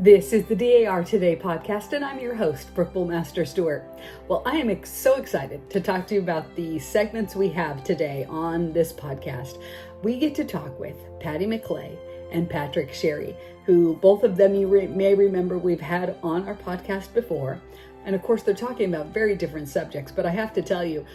This is the DAR Today podcast, and I'm your host, Brooke Bullmaster Stewart. Well, I am so excited to talk to you about the segments we have today on this podcast. We get to talk with Patti Maclay and Patrick Sheary, who both of them you may remember we've had on our podcast before. And of course, they're talking about very different subjects, but I have to tell you,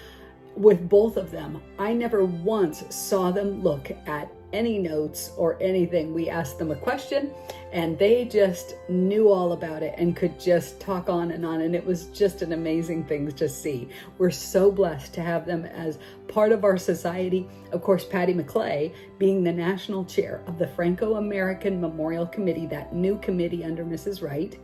with both of them, I never once saw them look at any notes or anything. We asked them a question and they just knew all about it and could just talk on, and it was just an amazing thing to see. We're so blessed to have them as part of our society. Of course, Patti Maclay being the national chair of the Franco-American Memorial Committee, that new committee under Mrs. Wright,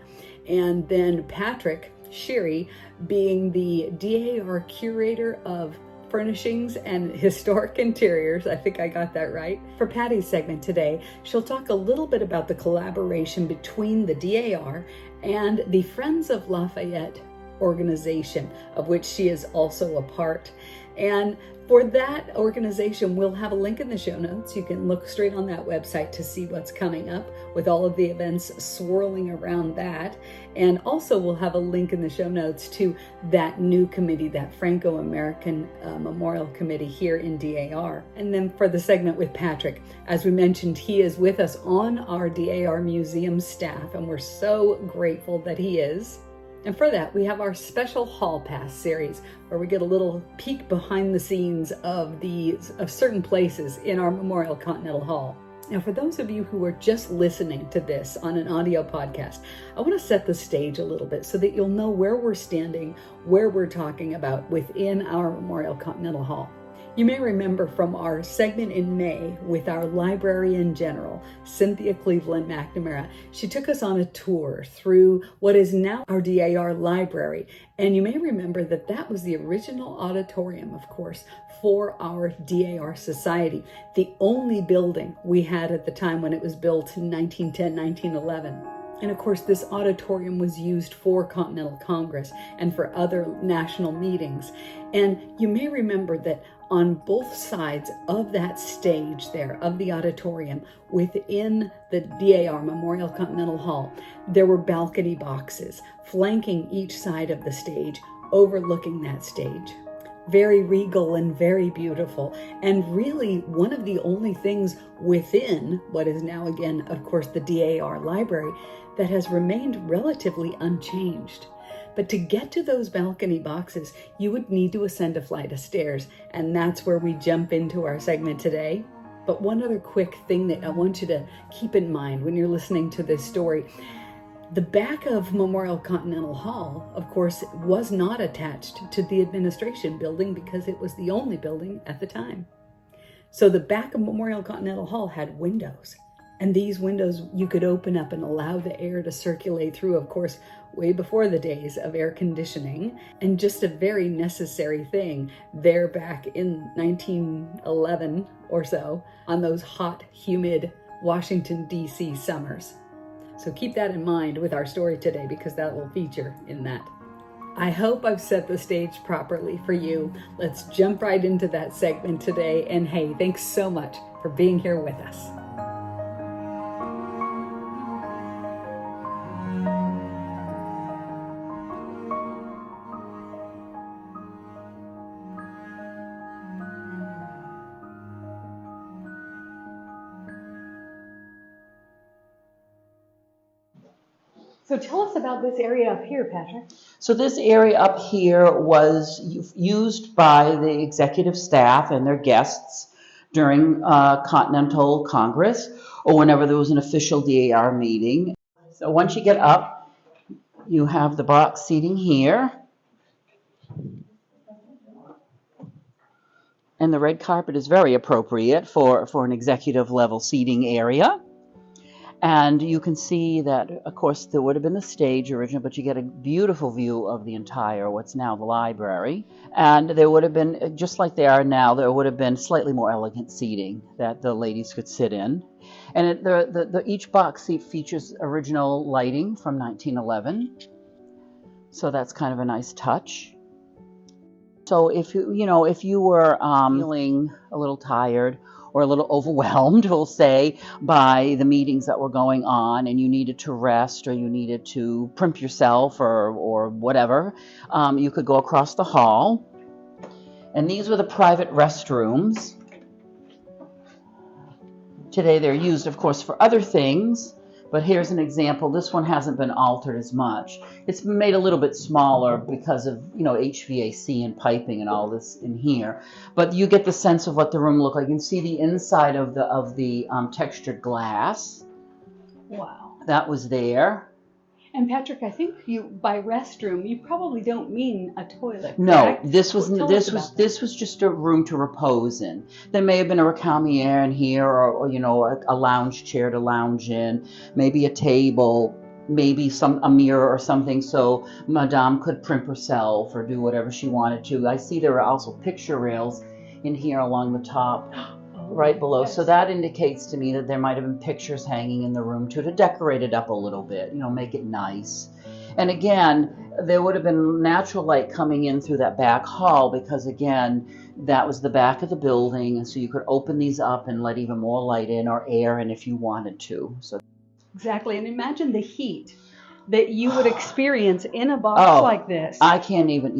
and then Patrick Sheary being the DAR Curator of Furnishings and Historic Interiors. I think I got that right. For Patti's segment today, she'll talk a little bit about the collaboration between the DAR and the Friends of Lafayette organization, of which she is also a part. And for that organization, we'll have a link in the show notes. You can look straight on that website to see what's coming up with all of the events swirling around that. And also we'll have a link in the show notes to that new committee, that Franco-American Memorial Committee here in DAR. And then for the segment with Patrick, as we mentioned, he is with us on our DAR Museum staff, and we're so grateful that he is. And for that, we have our special Hall Pass series, where we get a little peek behind the scenes of certain places in our Memorial Continental Hall. Now, for those of you who are just listening to this on an audio podcast, I want to set the stage a little bit so that you'll know where we're standing, where we're talking about within our Memorial Continental Hall. You may remember from our segment in May with our librarian general, Cynthia Cleveland McNamara. She took us on a tour through what is now our DAR library. And you may remember that that was the original auditorium, of course, for our DAR Society, the only building we had at the time when it was built in 1910, 1911. And of course, this auditorium was used for Continental Congress and for other national meetings. And you may remember that on both sides of that stage there, of the auditorium, within the DAR Memorial Continental Hall, there were balcony boxes flanking each side of the stage, overlooking that stage. Very regal and very beautiful, and really one of the only things within what is now, again, of course, the DAR library that has remained relatively unchanged. But to get to those balcony boxes, you would need to ascend a flight of stairs, and that's where we jump into our segment today. But one other quick thing that I want you to keep in mind when you're listening to this story: the back of Memorial Continental Hall, of course, was not attached to the administration building because it was the only building at the time. So the back of Memorial Continental Hall had windows. And these windows you could open up and allow the air to circulate through, of course, way before the days of air conditioning, and just a very necessary thing there back in 1911 or so on those hot, humid Washington, D.C. summers. So keep that in mind with our story today, because that will feature in that. I hope I've set the stage properly for you. Let's jump right into that segment today. And hey, thanks so much for being here with us. So tell us about this area up here, Patrick. So this area up here was used by the executive staff and their guests during Continental Congress, or whenever there was an official DAR meeting. So once you get up, you have the box seating here. And the red carpet is very appropriate for an executive level seating area. And you can see that, of course, there would have been the stage originally, but you get a beautiful view of the entire, what's now the library. And there would have been, just like they are now, there would have been slightly more elegant seating that the ladies could sit in. And each box seat features original lighting from 1911. So that's kind of a nice touch. So if you were feeling a little tired, or a little overwhelmed, we'll say, by the meetings that were going on, and you needed to rest or you needed to primp yourself or whatever, you could go across the hall. And these were the private restrooms. Today they're used, of course, for other things, but here's an example. This one hasn't been altered as much. It's been made a little bit smaller because of, HVAC and piping and all this in here. But you get the sense of what the room looked like. You can see the inside of the textured glass. Wow. That was there. And Patrick, I think by restroom, you probably don't mean a toilet. No, correct? this was just a room to repose in. There may have been a recamier in here, or a lounge chair to lounge in, maybe a table, maybe a mirror or something, so Madame could primp herself or do whatever she wanted to. I see there are also picture rails in here along the top. Right below. Yes. So that indicates to me that there might have been pictures hanging in the room too, to decorate it up a little bit, make it nice. And again, there would have been natural light coming in through that back hall, because again, that was the back of the building, and so you could open these up and let even more light in, or air in if you wanted to. So exactly. And imagine the heat that you would experience in a box like this. I can't even,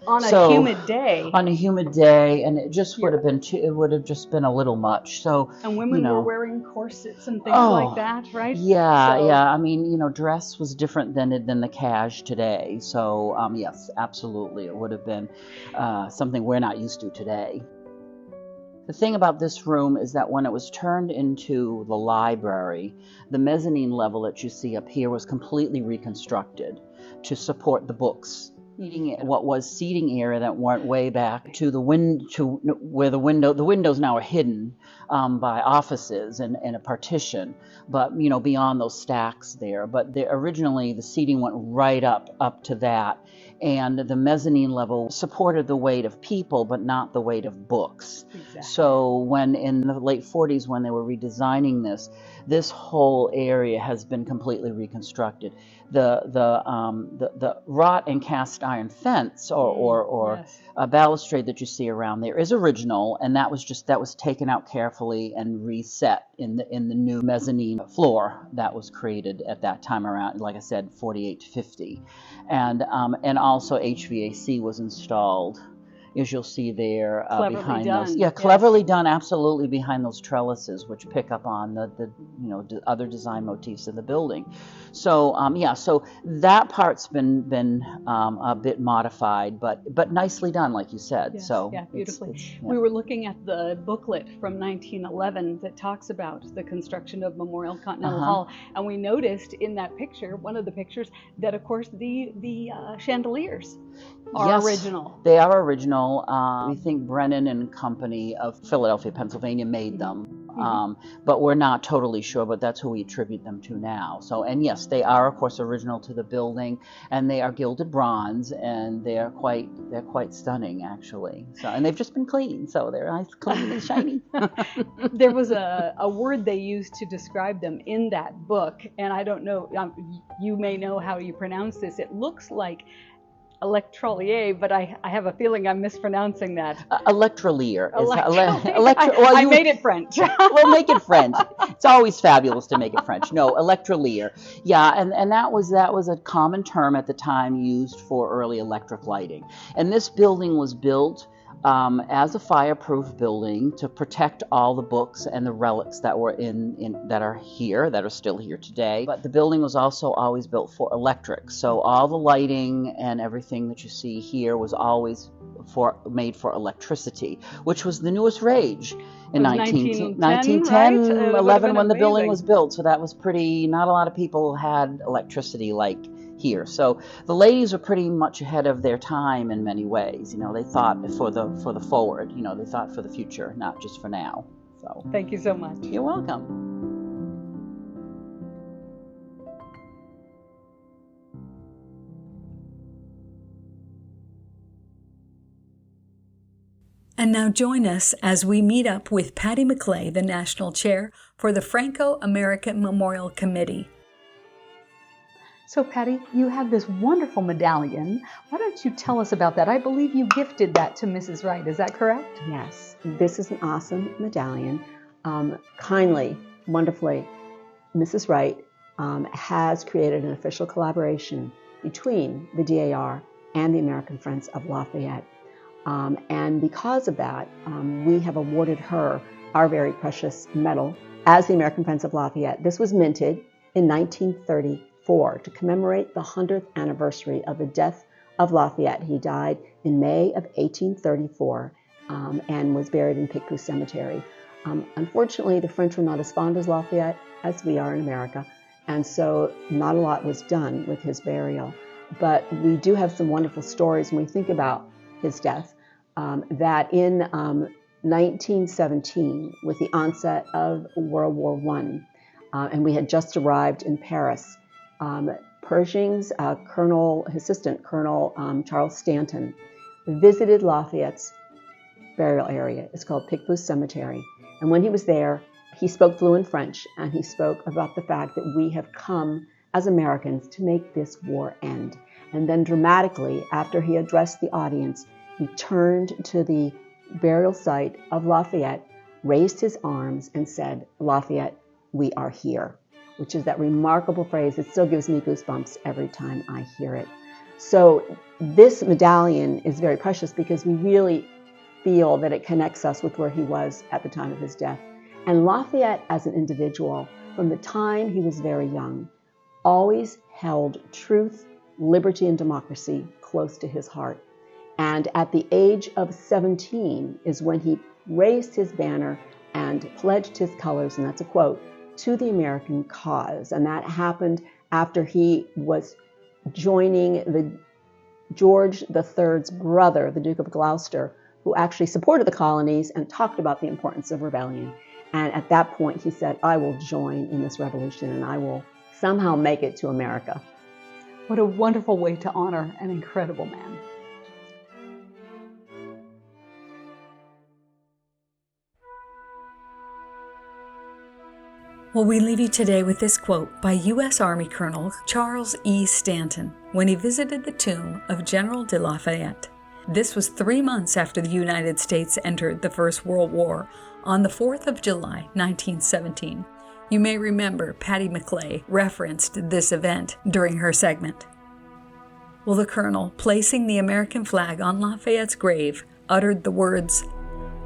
On a humid day. On a humid day, and it just would have been it would have just been a little much. So and women were wearing corsets and things like that, right? Yeah, yeah. I mean, dress was different than the cash today. So yes, absolutely, it would have been something we're not used to today. The thing about this room is that when it was turned into the library, the mezzanine level that you see up here was completely reconstructed to support the books. What was seating area that went way back to where the windows now are hidden by offices and a partition, but beyond those stacks there. But originally the seating went right up to that, and the mezzanine level supported the weight of people, but not the weight of books. Exactly. So when in the late 40s, when they were redesigning this whole area has been completely reconstructed. The wrought and cast iron fence or yes. Balustrade that you see around there is original, and that was taken out carefully and reset in the new mezzanine floor that was created at that time around, like I said, 48 to 50, and also HVAC was installed, as you'll see there behind those. Yeah, cleverly done, absolutely, behind those trellises, which pick up on the other design motifs in the building. So so that part's been a bit modified, but nicely done, like you said. Yes, so beautifully. We were looking at the booklet from 1911 that talks about the construction of Memorial Continental Hall, and we noticed in that picture, one of the pictures, that of course the chandeliers are original. They are original. We think Brennan and Company of Philadelphia, Pennsylvania made them, but we're not totally sure, but that's who we attribute them to now. So, and yes, they are of course original to the building, and they are gilded bronze, and they're quite stunning actually. So, and they've just been cleaned, so they're nice, clean and shiny. There was a word they used to describe them in that book, and I don't know, you may know how you pronounce this. It looks like electrolier, but I have a feeling I'm mispronouncing that. Electrolier. I made it French. Well, make it French. It's always fabulous to make it French. No, electrolier. Yeah, and that was a common term at the time used for early electric lighting. And this building was built as a fireproof building to protect all the books and the relics that were that are still here today. But the building was also always built for electric, so all the lighting and everything that you see here was always made for electricity, which was the newest rage in 1910, right? 11 when the building was built. So that was not a lot of people had electricity like here. So the ladies were pretty much ahead of their time in many ways. They thought for the forward. They thought for the future, not just for now. So thank you so much. You're welcome. And now join us as we meet up with Patti Maclay, the National Chair for the Franco-American Memorial Committee. So Patti, you have this wonderful medallion. Why don't you tell us about that? I believe you gifted that to Mrs. Wright. Is that correct? Yes. This is an awesome medallion. kindly, wonderfully, Mrs. Wright has created an official collaboration between the DAR and the American Friends of Lafayette. And because of that, we have awarded her our very precious medal as the American Friends of Lafayette. This was minted in 1934 to commemorate the 100th anniversary of the death of Lafayette. He died in May of 1834 and was buried in Picpus Cemetery. Unfortunately, the French were not as fond of Lafayette as we are in America, and so not a lot was done with his burial. But we do have some wonderful stories when we think about his death, that in 1917, with the onset of World War I, and we had just arrived in Paris, Pershing's assistant Colonel Charles Stanton visited Lafayette's burial area. It's called Picpus Cemetery. And when he was there, he spoke fluent French, and he spoke about the fact that we have come as Americans to make this war end. And then dramatically, after he addressed the audience, he turned to the burial site of Lafayette, raised his arms, and said, "Lafayette, we are here," which is that remarkable phrase that still gives me goosebumps every time I hear it. So this medallion is very precious because we really feel that it connects us with where he was at the time of his death. And Lafayette, as an individual, from the time he was very young, always held truth, liberty, and democracy close to his heart. And at the age of 17 is when he raised his banner and pledged his colors, and that's a quote, to the American cause. And that happened after he was joining the George III's brother, the Duke of Gloucester, who actually supported the colonies and talked about the importance of rebellion. And at that point, he said, "I will join in this revolution and I will somehow make it to America." What a wonderful way to honor an incredible man. Well, we leave you today with this quote by U.S. Army Colonel Charles E. Stanton when he visited the tomb of General de Lafayette. This was 3 months after the United States entered the First World War on the 4th of July, 1917. You may remember Patti Maclay referenced this event during her segment. Well, the colonel, placing the American flag on Lafayette's grave, uttered the words,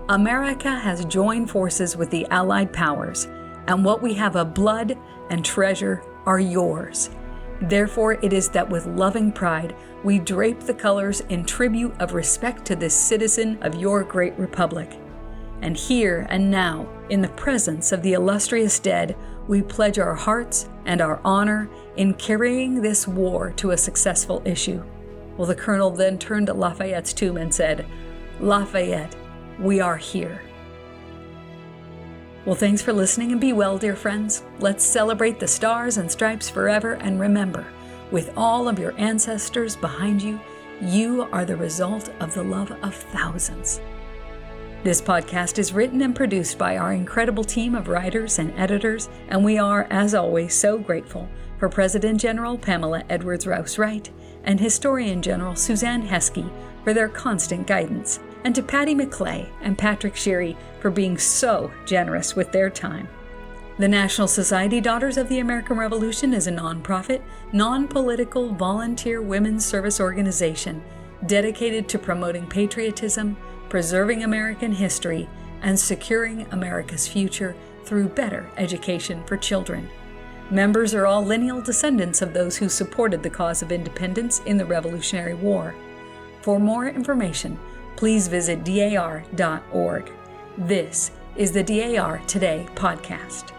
"America has joined forces with the Allied powers, and what we have of blood and treasure are yours. Therefore it is that with loving pride we drape the colors in tribute of respect to this citizen of your great republic. And here and now, in the presence of the illustrious dead, we pledge our hearts and our honor in carrying this war to a successful issue." Well, the colonel then turned to Lafayette's tomb and said, "Lafayette, we are here." Well, thanks for listening, and be well, dear friends. Let's celebrate the stars and stripes forever, and remember, with all of your ancestors behind you, you are the result of the love of thousands. This podcast is written and produced by our incredible team of writers and editors, and we are, as always, so grateful for President General Pamela Edwards Wright and Historian General Suzanne Heskey for their constant guidance, and to Patti Maclay and Patrick Sheary for being so generous with their time. The National Society Daughters of the American Revolution is a nonprofit, non-political, volunteer women's service organization dedicated to promoting patriotism, preserving American history, and securing America's future through better education for children. Members are all lineal descendants of those who supported the cause of independence in the Revolutionary War. For more information, please visit dar.org. This is the DAR Today podcast.